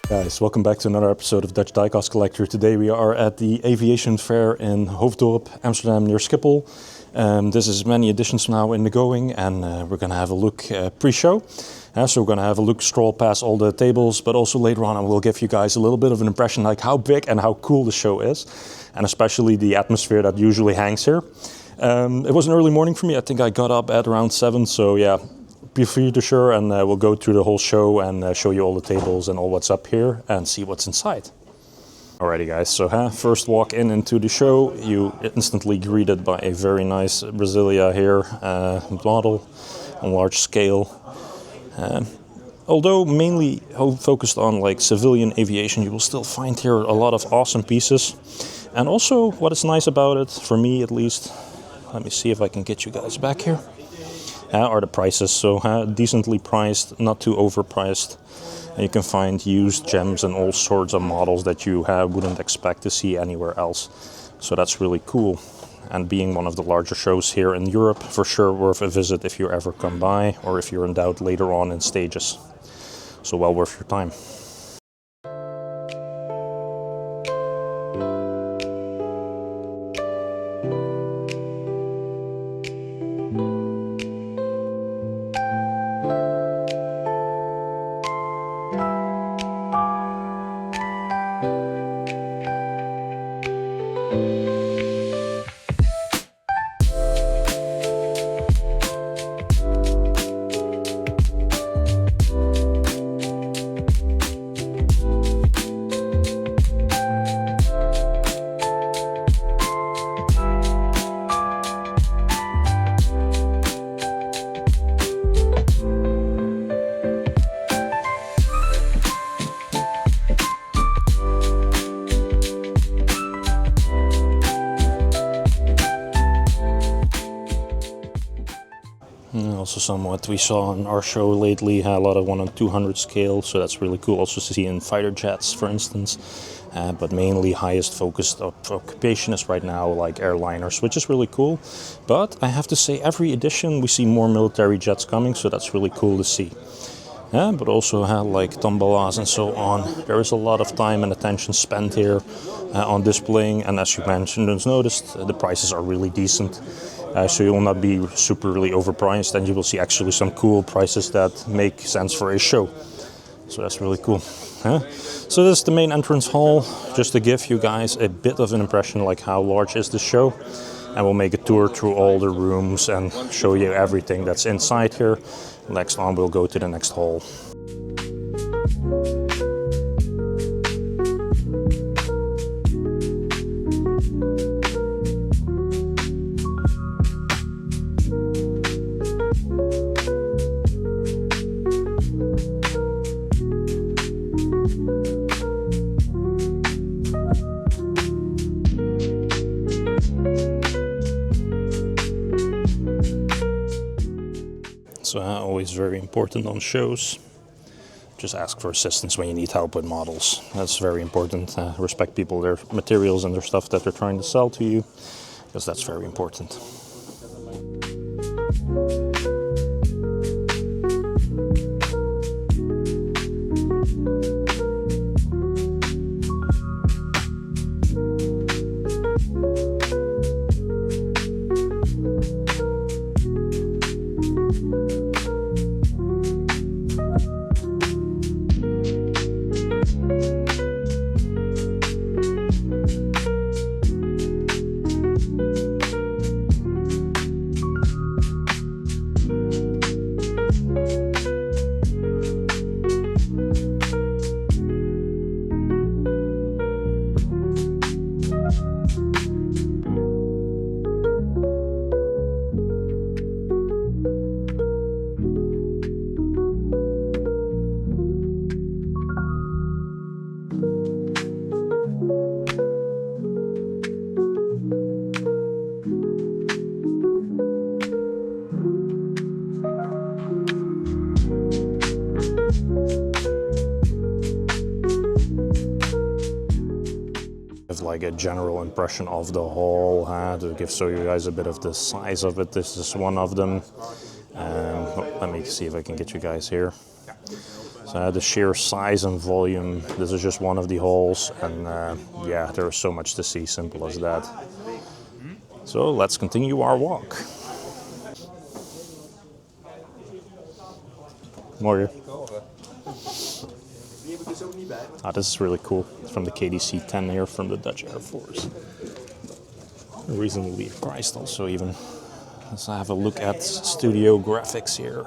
Guys, welcome back to another episode of Dutch Diecast Collector. Today we are at the Aviation Fair in Hoofddorp, Amsterdam, near Schiphol. This is many editions now in the going, and we're going to have a look pre-show. So we're going to have a look, stroll past all the tables, but also later on I will give you guys a little bit of an impression like how big and how cool the show is, and especially the atmosphere that usually hangs here. It was an early morning for me. I think I got up at around 7, so yeah. Be free to share, and we'll go through the whole show and show you all the tables and all what's up here and see what's inside. Alrighty guys, so first walk into the show, you instantly greeted by a very nice Brasilia here model on large scale. Although mainly focused on like civilian aviation, you will still find here a lot of awesome pieces. And also what is nice about it, for me at least, let me see if I can get you guys back here. Are the prices, so decently priced, not too overpriced. And you can find used gems and all sorts of models that you wouldn't expect to see anywhere else. So that's really cool. And being one of the larger shows here in Europe, for sure worth a visit if you ever come by, or if you're in doubt later on in stages. So well worth your time. Also somewhat we saw on our show lately, a lot of 1 on 200 scale, so that's really cool also to see in fighter jets, for instance. But mainly highest focused occupation is right now like airliners, which is really cool. But I have to say every edition we see more military jets coming, so that's really cool to see. But also like tombolas and so on. There is a lot of time and attention spent here on displaying, and as you mentioned and noticed, the prices are really decent. So you will not be really overpriced, and you will see actually some cool prices that make sense for a show. So that's really cool. So this is the main entrance hall, just to give you guys a bit of an impression like how large is the show. And we'll make a tour through all the rooms and show you everything that's inside here. Next on we'll go to the next hall. So always very important on shows. Just ask for assistance when you need help with models. That's very important. Respect people, their materials and their stuff that they're trying to sell to you, because that's very important. like a general impression of the hull, to show you guys a bit of the size of it. This is one of them. Let me see if I can get you guys here. So the sheer size and volume, this is just one of the hulls, and yeah, there is so much to see, simple as that. So let's continue our walk. More. This is really cool. It's from the KDC-10 here from the Dutch Air Force. Reasonably priced also even. Let's have a look at studio graphics here.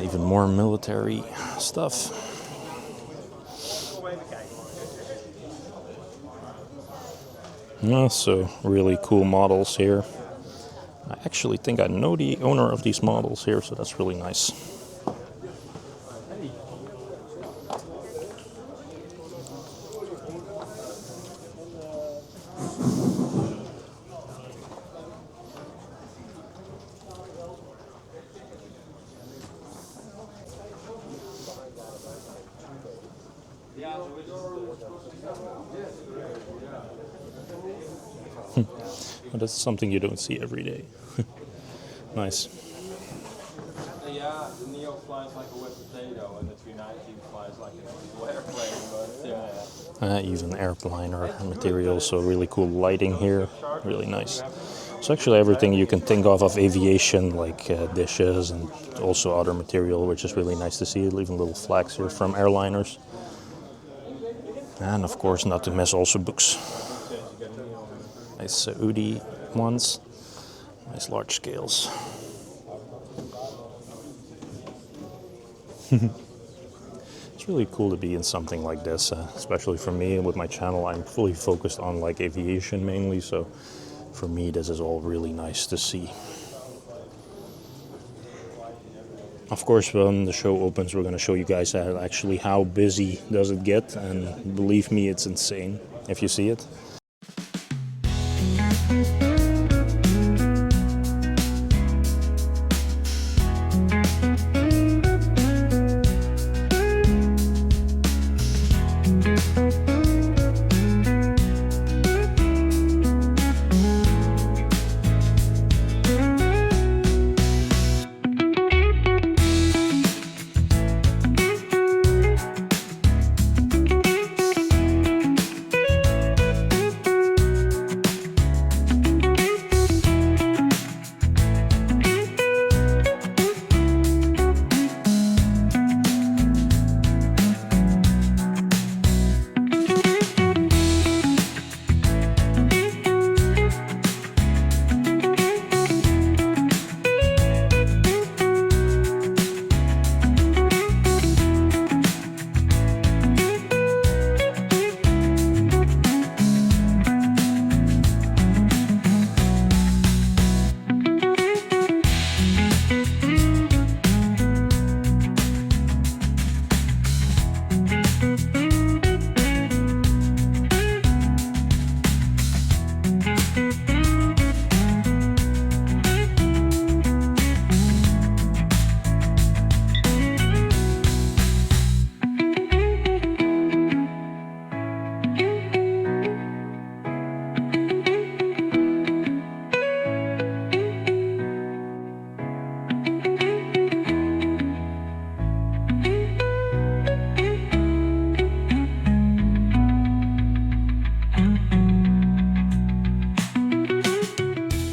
Even more military stuff. So really cool models here. I actually think I know the owner of these models here, so that's really nice. But that's something you don't see every day. Nice. Yeah, the Neo flies like a wet potato, and the 319 flies like an actual airplane. But yeah. Even airliner material, so really cool lighting here, really nice. So actually everything you can think of aviation, like dishes and also other material, which is really nice to see. Even little flags here from airliners. And of course, not to miss also books. Nice Saudi ones, nice large scales. It's really cool to be in something like this, especially for me with my channel. I'm fully focused on like aviation mainly, so for me this is all really nice to see. Of course, when the show opens, we're going to show you guys actually how busy does it get, and believe me, it's insane if you see it.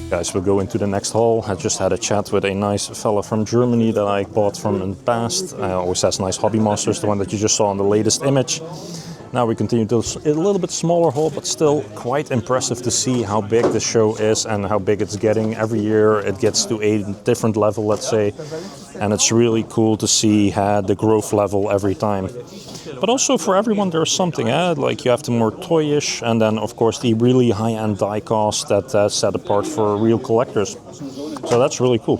Guys, we'll go into the next hall. I just had a chat with a nice fella from Germany that I bought from in the past. Always has nice hobby monsters, the one that you just saw in the latest image. Now we continue to a little bit smaller hall, but still quite impressive to see how big the show is and how big it's getting. Every year it gets to a different level, let's say, and it's really cool to see the growth level every time. But also for everyone there's something, like you have the more toyish, and then of course the really high-end diecast that's set apart for real collectors. So that's really cool.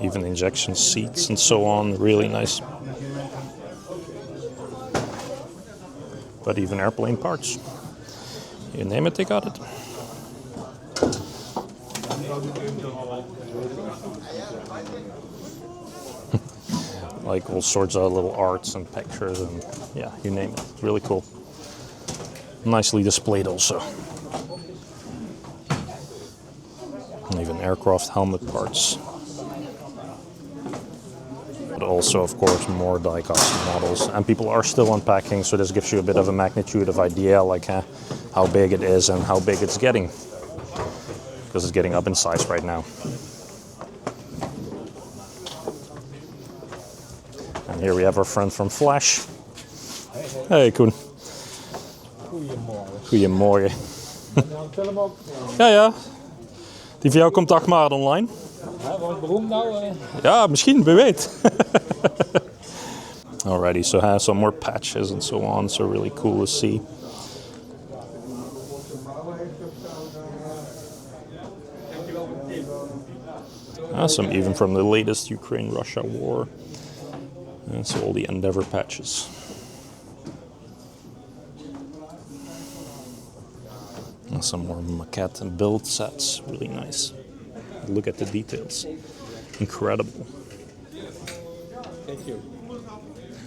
Even injection seats and so on, really nice. But even airplane parts, you name it, they got it. Like all sorts of little arts and pictures and yeah, you name it. Really cool. Nicely displayed also. And even aircraft helmet parts. But also, of course, more diecast models. And people are still unpacking, so this gives you a bit of a magnitude of idea, like how big it is and how big it's getting. Because it's getting up in size right now. And here we have our friend from Flash. Hey Koen. Goedemorgen. Ja, ja. Die van jou komt 8 maart online. Ja, wordt beroemd nou? Ja, misschien, wie weet. Alrighty, so has some more patches and so on, so really cool to see. Some even from the latest Ukraine-Russia war. And so all the Endeavour patches. And some more maquette and build sets, really nice. Look at the details. Incredible. Thank you.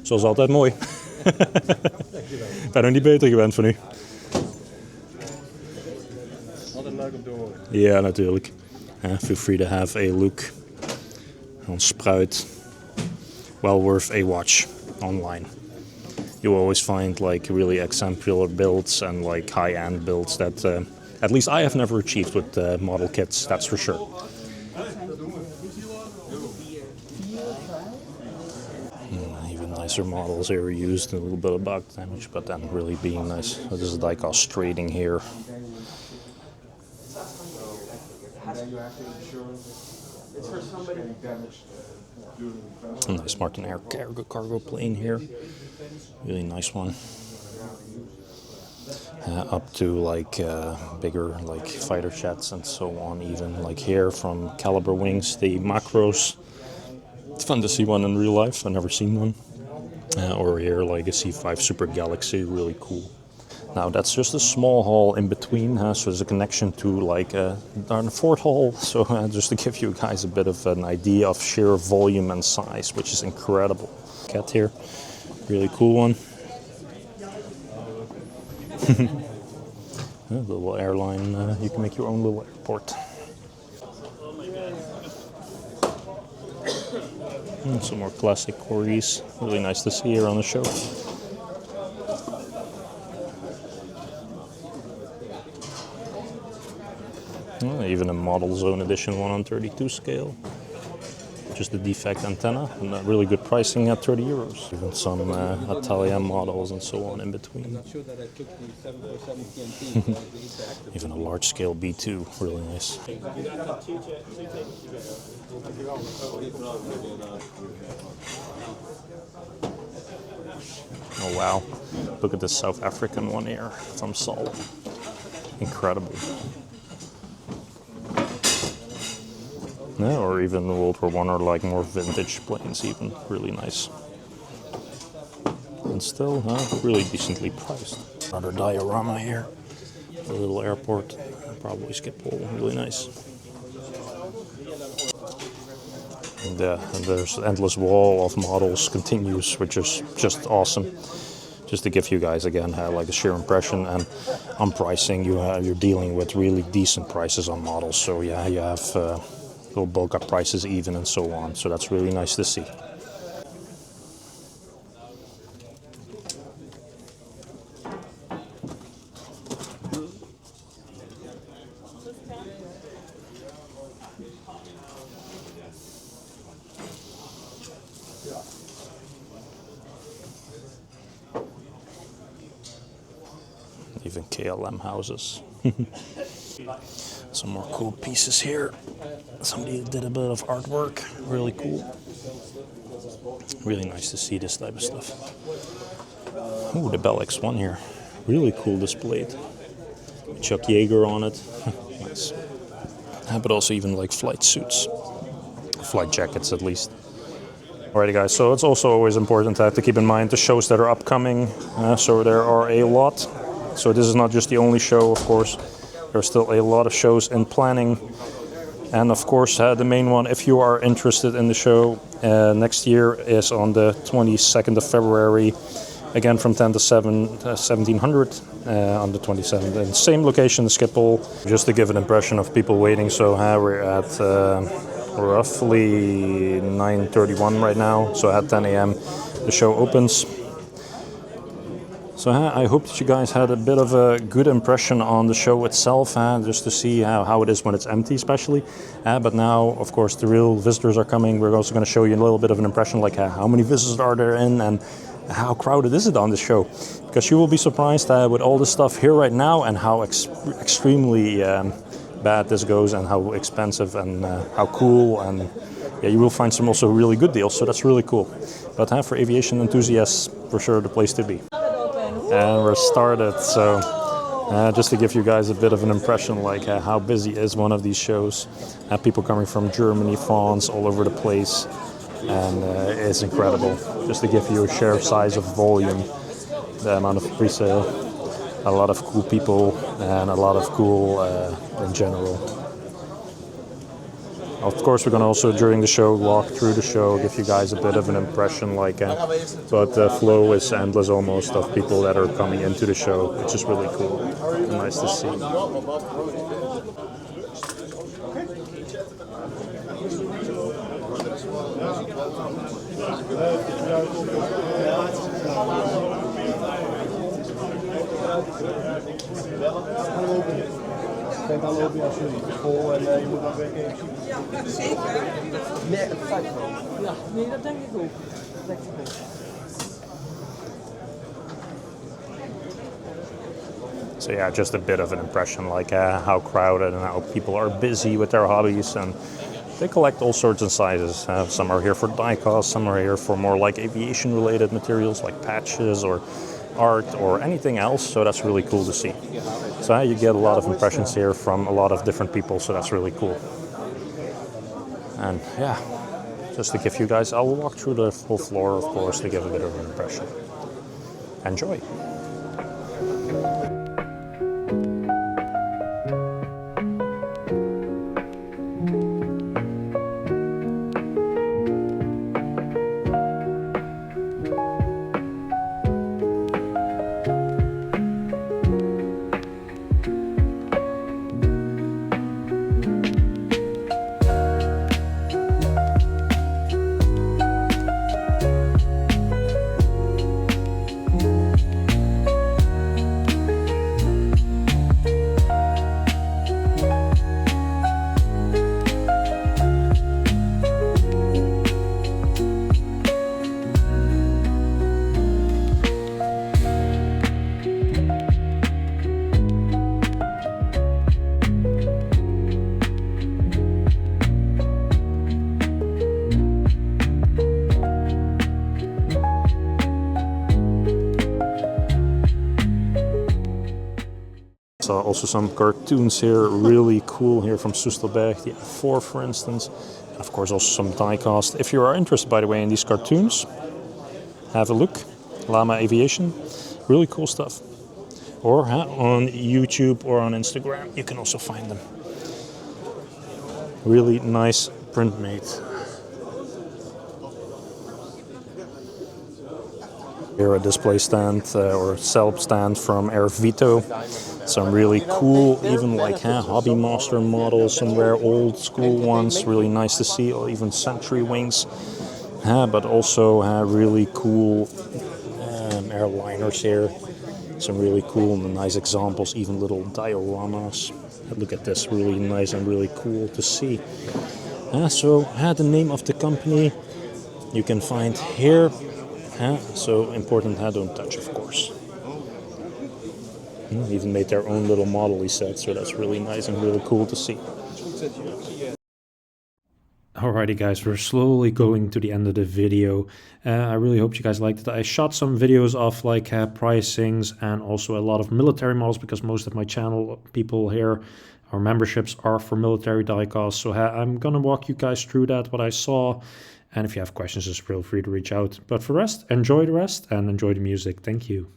Zoals altijd mooi. Ik ben nog niet beter gewend van u. Altijd leuk om te horen. Ja, natuurlijk. Feel free to have a look on Spruit. Well worth a watch online. You always find like really exemplar builds and like high-end builds that at least I have never achieved with model kits, that's for sure. Even nicer models here used, a little bit of bug damage, but then really being nice. So this is diecast straightening here. A nice Martin Air cargo plane here. Really nice one. Up to like bigger like fighter jets and so on, even like here from Caliber Wings, the macros. It's fun to see one in real life, I've never seen one. Or here like a C5 Super Galaxy, really cool. Now that's just a small hall in between, so there's a connection to like a fourth hall, so just to give you guys a bit of an idea of sheer volume and size, which is incredible. Cat here, really cool one. A little airline, you can make your own little airport. And some more classic Corgis, really nice to see here on the show. Even a Model Zone Edition 1/32 scale. Just the defect antenna, and really good pricing at €30. Even some Italian models and so on in between. Even a large scale B2, really nice. Oh wow, look at this South African one here from Sol. Incredible. Yeah, or even World War I, or like more vintage planes even, really nice. And still, really decently priced. Another diorama here, a little airport, probably Schiphol, really nice. And there's an endless wall of models continues, which is just awesome. Just to give you guys again like a sheer impression, and on pricing, you're dealing with really decent prices on models. So yeah, you have little bulk up prices even and so on. So that's really nice to see. Even KLM houses. Some more cool pieces here. Somebody did a bit of artwork, really cool. Really nice to see this type of stuff. Ooh, the Bell X1 here. Really cool displayed. Chuck Yeager on it. Nice. But also even like flight suits. Flight jackets at least. Alrighty guys, so it's also always important to keep in mind the shows that are upcoming. So there are a lot. So this is not just the only show, of course. There's still a lot of shows in planning. And of course, the main one, if you are interested in the show, next year is on the 22nd of February, again from 10 to 7, 1700 on the 27th. And same location, Schiphol, just to give an impression of people waiting. So we're at roughly 9:31 right now, so at 10 a.m. the show opens. So I hope that you guys had a bit of a good impression on the show itself, just to see how it is when it's empty especially. But now, of course, the real visitors are coming. We're also going to show you a little bit of an impression, like how many visitors are there in and how crowded is it on the show. Because you will be surprised with all this stuff here right now and how extremely bad this goes and how expensive and how cool, and yeah, you will find some also really good deals, so that's really cool. But for aviation enthusiasts, for sure the place to be. And we're started, so just to give you guys a bit of an impression like how busy is one of these shows. People coming from Germany, France, all over the place, and it's incredible. Just to give you a share size of volume, the amount of pre-sale, a lot of cool people, and a lot of cool in general. Of course, we're going to also, during the show, walk through the show, give you guys a bit of an impression, like, but the flow is endless almost of people that are coming into the show, which is really cool and nice to see. Kijk dan loop je als jullie vol en je moet dan weer even zien. Ja, zeker. Nee, het feit wel. Ja, nee, dat denk ik ook. Dat denk ik ook. So yeah, just a bit of an impression, like how crowded and how people are busy with their hobbies, and they collect all sorts of sizes. Some are here for diecast, some are here for more like aviation-related materials, like patches or art or anything else. So that's really cool to see. So you get a lot of impressions here from a lot of different people. So that's really cool. And yeah, just to give you guys, I'll walk through the full floor, of course, to give a bit of an impression. Enjoy. So also some cartoons here, really cool here from Soestelberg, the F4 for instance. Of course also some diecast. If you are interested, by the way, in these cartoons, have a look. Llama Aviation, really cool stuff. Or on YouTube or on Instagram, you can also find them. Really nice print made. Here a display stand or self stand from Air Vito. Some really cool, even like Hobby Master models, somewhere old school ones, really nice to see, or even Century Wings. But also really cool airliners here. Some really cool and nice examples, even little dioramas. Look at this, really nice and really cool to see. So the name of the company you can find here. So important, don't touch, of course. Even made their own little model, he said, so that's really nice and really cool to see. Alrighty guys, we're slowly going to the end of the video. I really hope you guys liked it. I shot some videos of like pricings and also a lot of military models, because most of my channel people here, our memberships, are for military diecast. So I'm gonna walk you guys through that, what I saw. And if you have questions, just feel free to reach out. But for the rest, enjoy the rest and enjoy the music. Thank you.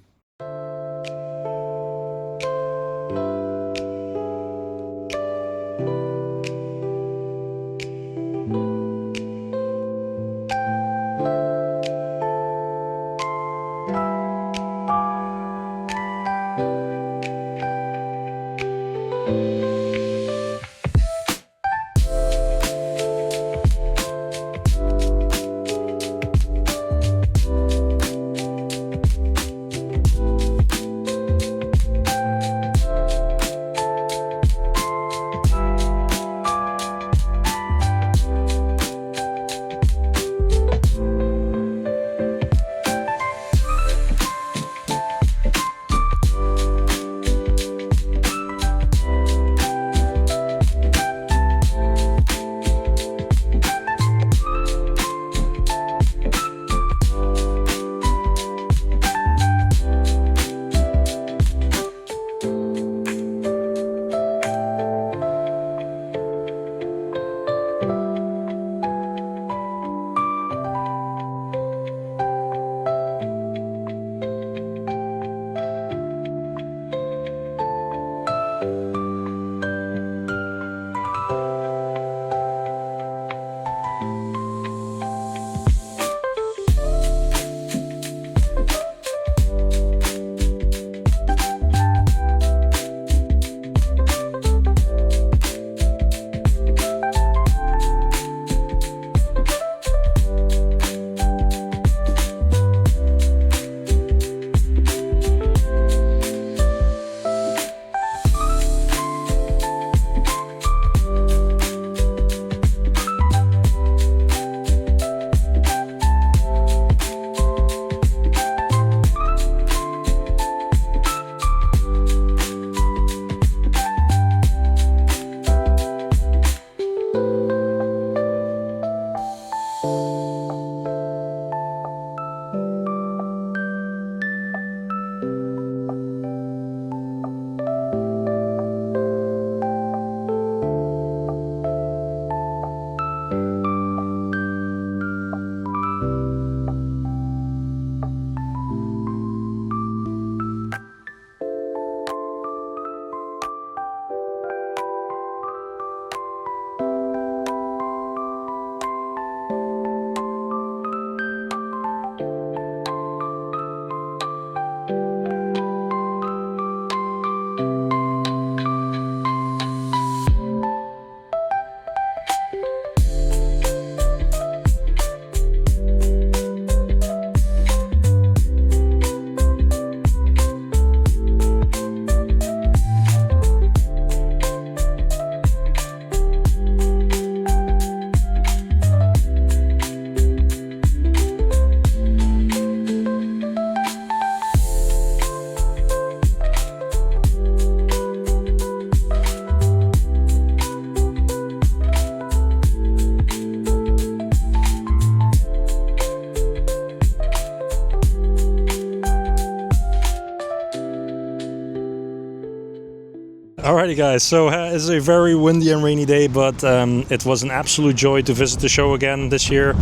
Alrighty guys, so it's a very windy and rainy day, but it was an absolute joy to visit the show again this year.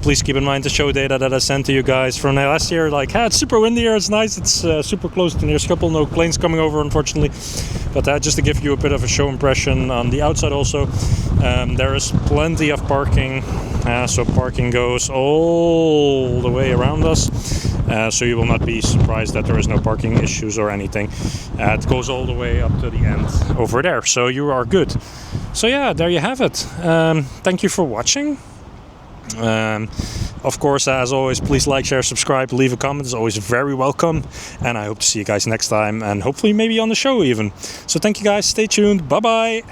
Please keep in mind the show data that I sent to you guys from last year. Like, it's super windy here, it's nice, it's super close to near Schiphol, no planes coming over unfortunately. But just to give you a bit of a show impression on the outside also, there is plenty of parking, so parking goes all the way around us. So you will not be surprised that there is no parking issues or anything. It goes all the way up to the end over there, so you are good. So yeah, there you have it. Thank you for watching. Of course, as always, please like, share, subscribe, leave a comment. It's always very welcome. And I hope to see you guys next time, and hopefully maybe on the show even. So thank you guys, stay tuned, bye bye.